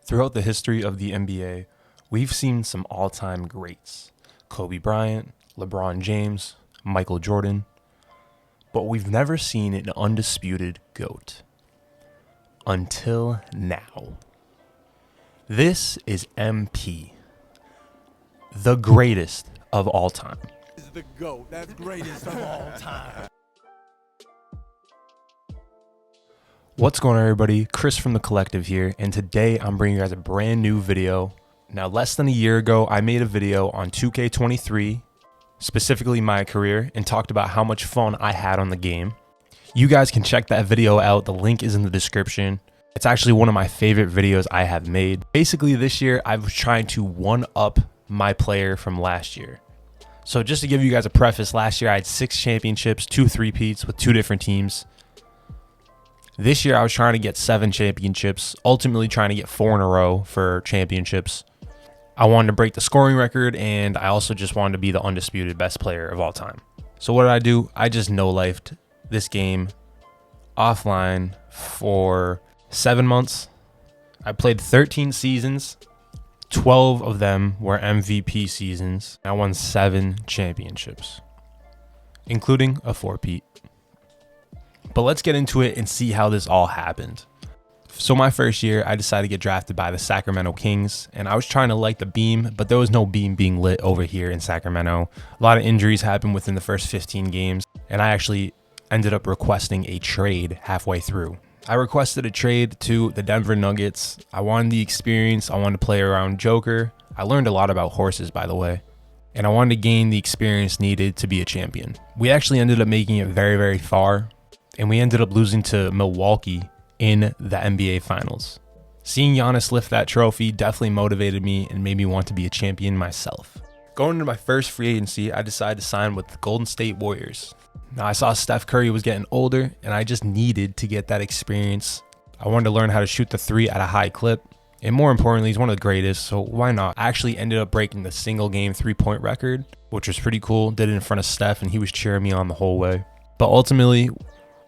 Throughout the history of the NBA, we've seen some all-time greats. Kobe Bryant, LeBron James, Michael Jordan. But we've never seen an undisputed GOAT. Until now. This is MP. The greatest of all time. This is the GOAT. That's greatest of all time. What's going on, everybody? Chris from The Collective here, and today I'm bringing you guys a brand new video. Now, less than a year ago, I made a video on 2K23, specifically MyCareer, and talked about how much fun I had on the game. You guys can check that video out. The link is in the description. It's actually one of my favorite videos I have made. Basically, this year, I was trying to one-up my player from last year. So just to give you guys a preface, last year I had 6 championships, 2 three-peats with 2 different teams. This year I was trying to get 7 championships, ultimately trying to get 4 in a row for championships. I wanted to break the scoring record, and I also just wanted to be the undisputed best player of all time. So what did I do? I just no-lifed this game offline for 7 months. I played 13 seasons. 12 of them were MVP seasons. I won 7 championships, including a 4-peat. But let's get into it and see how this all happened. So my first year, I decided to get drafted by the Sacramento Kings, and I was trying to light the beam, but there was no beam being lit over here in Sacramento. A lot of injuries happened within the first 15 games, and I actually ended up requesting a trade halfway through. I requested a trade to the Denver Nuggets. I wanted the experience. I wanted to play around Joker. I learned a lot about horses, by the way, and I wanted to gain the experience needed to be a champion. We actually ended up making it very, very far, and we ended up losing to Milwaukee in the NBA Finals. Seeing Giannis lift that trophy definitely motivated me and made me want to be a champion myself. Going into my first free agency, I decided to sign with the Golden State Warriors. Now, I saw Steph Curry was getting older, and I just needed to get that experience. I wanted to learn how to shoot the 3 at a high clip, and more importantly, he's one of the greatest, so why not? I actually ended up breaking the single game 3-point record, which was pretty cool. Did it in front of Steph, and he was cheering me on the whole way. But ultimately,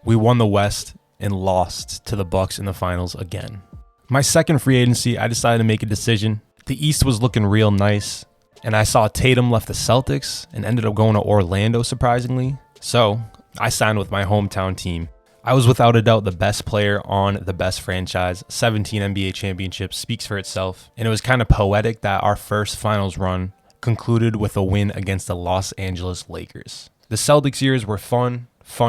we won the West and lost to the Bucks in the finals again. My second free agency, I decided to make a decision. The East was looking real nice, and I saw Tatum left the Celtics and ended up going to Orlando, surprisingly. So I signed with my hometown team. I was without a doubt the best player on the best franchise. 17 NBA championships speaks for itself, and it was kind of poetic that our first finals run concluded with a win against the Los Angeles Lakers. The Celtics years were fun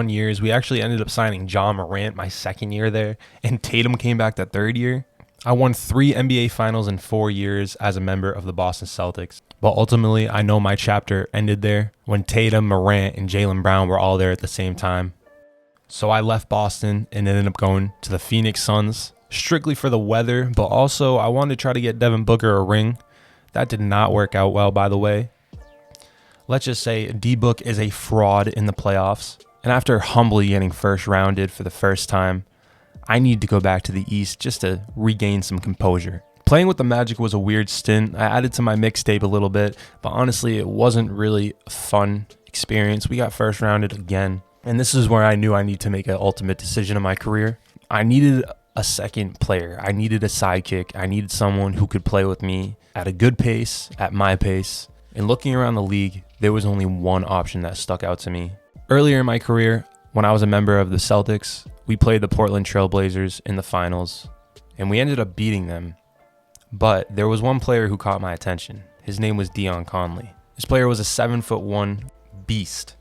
years. We actually ended up signing Ja Morant my second year there, and Tatum came back the third year. I won 3 NBA finals in 4 years as a member of the Boston Celtics. But ultimately, I know my chapter ended there when Tatum, Morant, and Jaylen Brown were all there at the same time. So I left Boston and ended up going to the Phoenix Suns, strictly for the weather, but also I wanted to try to get Devin Booker a ring. That did not work out well, by the way. Let's just say D-Book is a fraud in the playoffs. And after humbly getting first rounded for the first time, I need to go back to the East just to regain some composure. Playing with the Magic was a weird stint. I added to my mixtape a little bit, but honestly, it wasn't really a fun experience. We got first rounded again, and this is where I knew I need to make an ultimate decision in my career. I needed a second player. I needed a sidekick. I needed someone who could play with me at a good pace, at my pace. And looking around the league, there was only one option that stuck out to me. Earlier in my career, when I was a member of the Celtics, we played the Portland Trail Blazers in the finals, and we ended up beating them. But there was one player who caught my attention. His name was Dion Conley. This player was a 7'1" beast,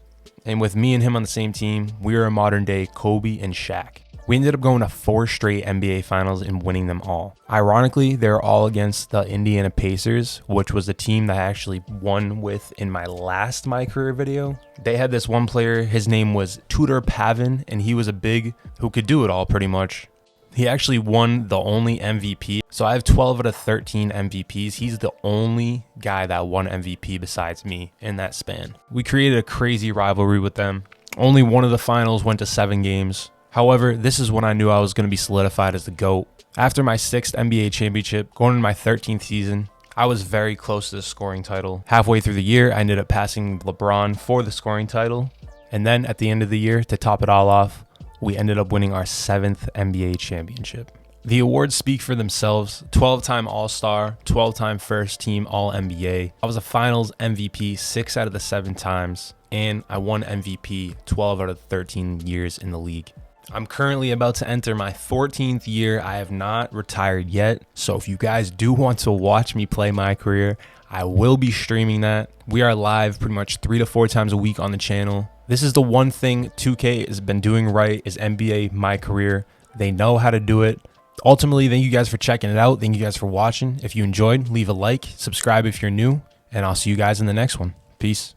and with me and him on the same team, we were a modern day Kobe and Shaq. We ended up going to 4 straight NBA finals and winning them all. Ironically, they were all against the Indiana Pacers, which was the team that I actually won with in my last MyCareer video. They had this one player, his name was Tudor Pavin, and he was a big who could do it all pretty much. He actually won the only MVP. So I have 12 out of 13 MVPs. He's the only guy that won MVP besides me in that span. We created a crazy rivalry with them. Only one of the finals went to 7 games. However, this is when I knew I was going to be solidified as the GOAT. After my 6th NBA championship, going into my 13th season, I was very close to the scoring title. Halfway through the year, I ended up passing LeBron for the scoring title. And then at the end of the year, to top it all off, we ended up winning our 7th NBA championship. The awards speak for themselves. 12-time All-Star, 12-time First Team All-NBA. I was a Finals MVP 6 out of the 7 times, and I won MVP 12 out of the 13 years in the league. I'm currently about to enter my 14th year. I have not retired yet, so if you guys do want to watch me play MyCareer, I will be streaming that. We are live pretty much 3 to 4 times a week on the channel. This is the one thing 2K has been doing right, is NBA MyCareer. They know how to do it. Ultimately, thank you guys for checking it out. Thank you guys for watching. If you enjoyed, leave a like, subscribe if you're new, and I'll see you guys in the next one. Peace.